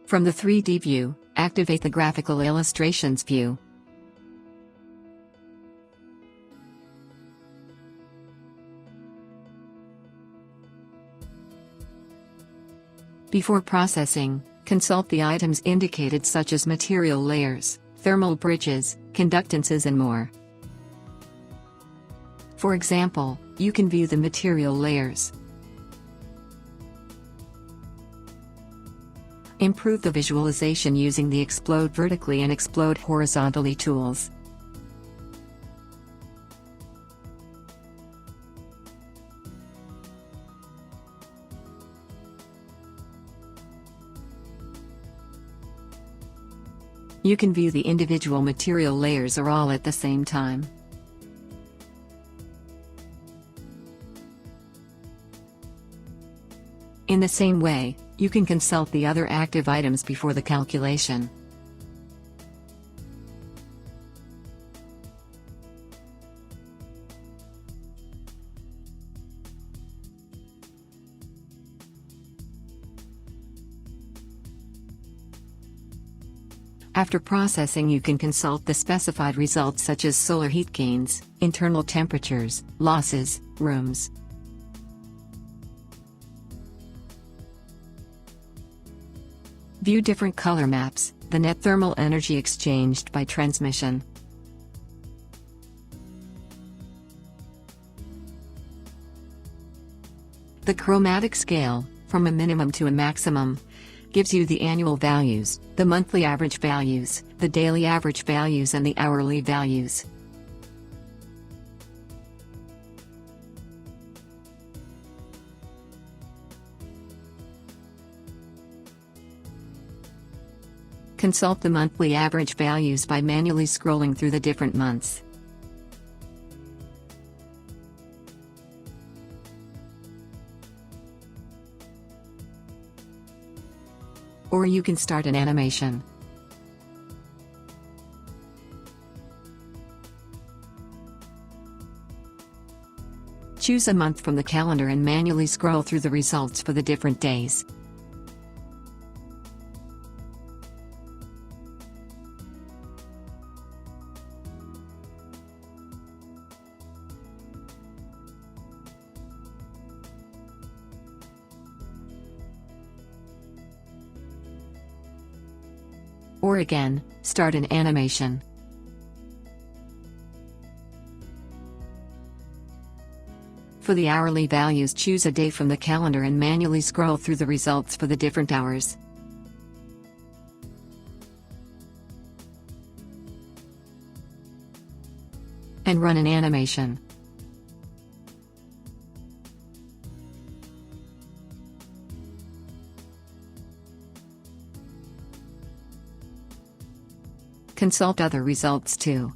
From the 3D view, activate the Graphical Illustrations view. Before processing, consult the items indicated such as material layers, thermal bridges, conductances and more. For example, you can view the material layers. Improve the visualization using the Explode Vertically and Explode Horizontally tools. You can view the individual material layers or all at the same time. In the same way, you can consult the other active items before the calculation. After processing, you can consult the specified results such as solar heat gains, internal temperatures, losses, rooms. View different color maps, the net thermal energy exchanged by transmission. The chromatic scale, from a minimum to a maximum, gives you the annual values, the monthly average values, the daily average values and the hourly values. Consult the monthly average values by manually scrolling through the different months. Or you can start an animation. Choose a month from the calendar and manually scroll through the results for the different days. Or again, start an animation. For the hourly values, choose a day from the calendar and manually scroll through the results for the different hours. And run an animation. Consult other results too.